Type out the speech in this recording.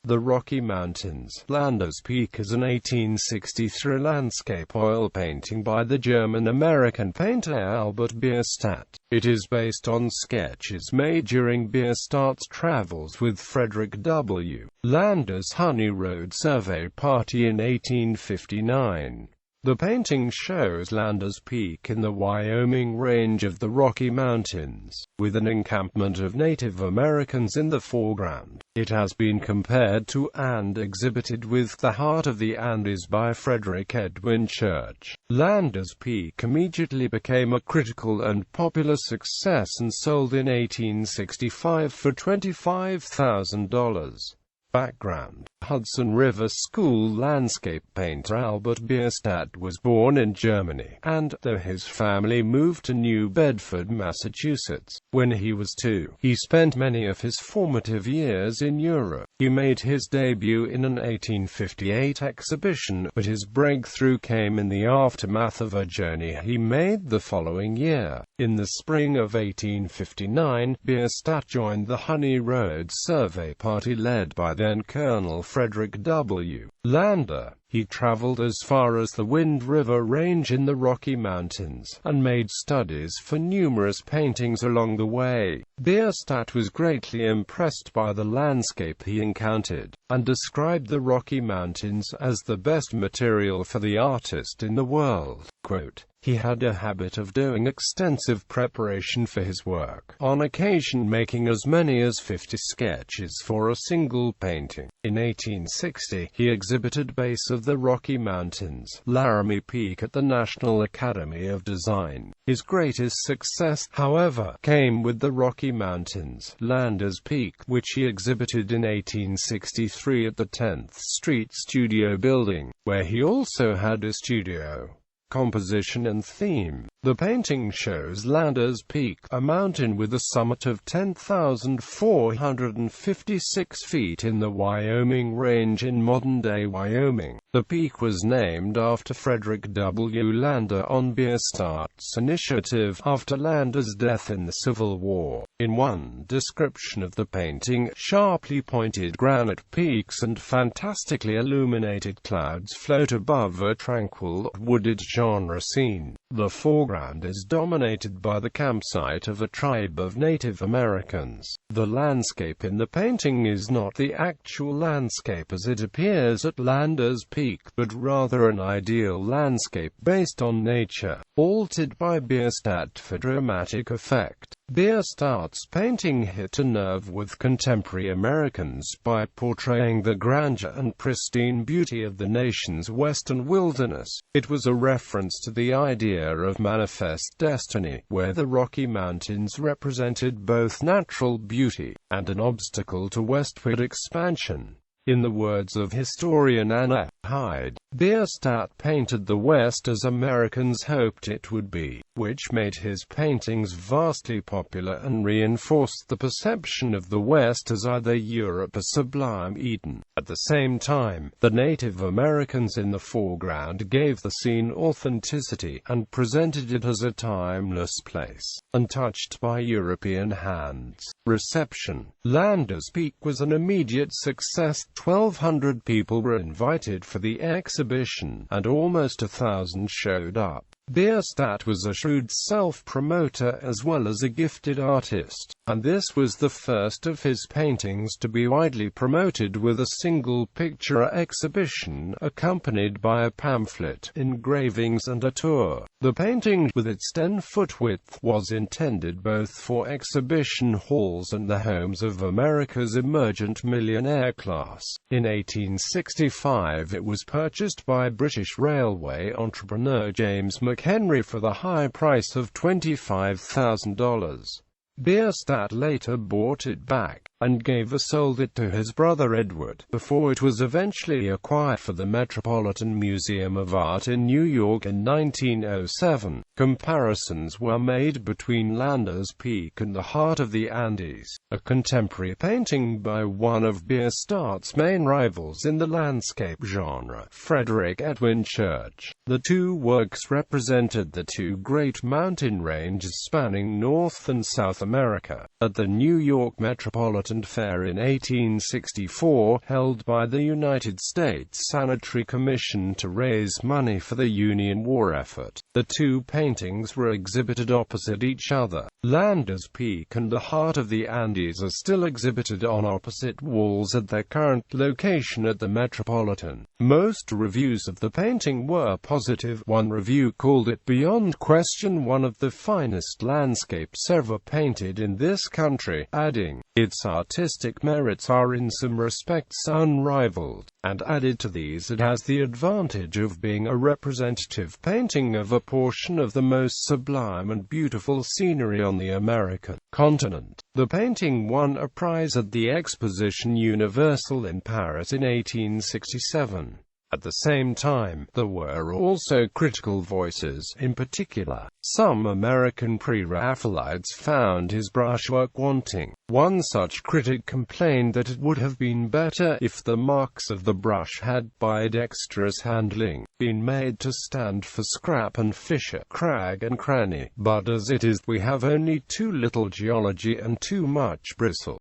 The Rocky Mountains. Lander's Peak is an 1863 landscape oil painting by the German-American painter Albert Bierstadt. It is based on sketches made during Bierstadt's travels with Frederick W.Lander's Honey Road survey party in 1859. The painting shows Lander's Peak in the Wyoming Range of the Rocky Mountains, with an encampment of Native Americans in the foreground. It has been compared to and exhibited with The Heart of the Andes by Frederic Edwin Church. Lander's Peak immediately became a critical and popular success and sold in 1865 for $25,000. Background. Hudson River School landscape painter Albert Bierstadt was born in Germany, and, though his family moved to New Bedford, Massachusetts, when he was 2, he spent many of his formative years in Europe. He made his debut in an 1858 exhibition, but his breakthrough came in the aftermath of a journey he made the following year. In the spring of 1859, Bierstadt joined the Honey Road survey party led by then-Colonel Frederick W.Lander. He traveled as far as the Wind River Range in the Rocky Mountains, and made studies for numerous paintings along the way. Bierstadt was greatly impressed by the landscape he encountered, and described the Rocky Mountains as the best material for the artist in the world. Quote, "He had a habit of doing extensive preparation for his work, on occasion making as many as 50 sketches for a single painting. In 1860, he exhibited Base of the Rocky Mountains, Laramie Peak at the National Academy of Design. His greatest success, however, came with the Rocky Mountains, Lander's Peak, which he exhibited in 1863 at the 10th Street Studio Building, where he also had a studio. Composition and theme. The painting shows Lander's Peak, a mountain with a summit of 10,456 feet in the Wyoming Range in modern-day Wyoming. The peak was named after Frederic W.Lander on Bierstadt's initiative, after Lander's death in the Civil War. In one description of the painting, sharply pointed granite peaks and fantastically illuminated clouds float above a tranquil, wooded genre scene. The foreground is dominated by the campsite of a tribe of Native Americans. The landscape in the painting is not the actual landscape as it appears at Lander's Peak, but rather an ideal landscape based on nature, altered by Bierstadt for dramatic effect. Bierstadt's painting hit a nerve with contemporary Americans by portraying the grandeur and pristine beauty of the nation's western wilderness. It was a reference to the idea of manifest destiny, where the Rocky Mountains represented both natural beauty and an obstacle to westward expansion. In the words of historian Anna Hyde, Bierstadt painted the West as Americans hoped it would be, which made his paintings vastly popular and reinforced the perception of the West as either Europe or sublime Eden. At the same time, the Native Americans in the foreground gave the scene authenticity, and presented it as a timeless place, untouched by European hands. Reception. Lander's Peak was an immediate success. 1,200 people were invited for the exhibition, and almost 1,000 showed up. Bierstadt was a shrewd self-promoter as well as a gifted artist, and this was the first of his paintings to be widely promoted with a single picture exhibition, accompanied by a pamphlet, engravings and a tour. The painting, with its 10-foot width, was intended both for exhibition halls and the homes of America's emergent millionaire class. In 1865 it was purchased by British railway entrepreneur James McHenry for the high price of $25,000. Bierstadt later bought it back, and sold it to his brother Edward, before it was eventually acquired for the Metropolitan Museum of Art in New York in 1907. Comparisons were made between Lander's Peak and The Heart of the Andes, a contemporary painting by one of Bierstadt's main rivals in the landscape genre, Frederic Edwin Church. The two works represented the two great mountain ranges spanning North and South America. At the New York Metropolitan and fair in 1864, held by the United States Sanitary Commission to raise money for the Union war effort. The two paintings were exhibited opposite each other. Lander's Peak and the Heart of the Andes are still exhibited on opposite walls at their current location at the Metropolitan. Most reviews of the painting were positive. One review called it beyond question one of the finest landscapes ever painted in this country, adding, "Its artistic merits are in some respects unrivaled," and added to these, it has the advantage of being a representative painting of a portion of the most sublime and beautiful scenery on the American continent. The painting won a prize at the Exposition Universelle in Paris in 1867. At the same time, there were also critical voices. In particular, some American pre-Raphaelites found his brushwork wanting. One such critic complained that it would have been better if the marks of the brush had, by dexterous handling, been made to stand for scrap and fissure, crag and cranny. But as it is, we have only too little geology and too much bristle.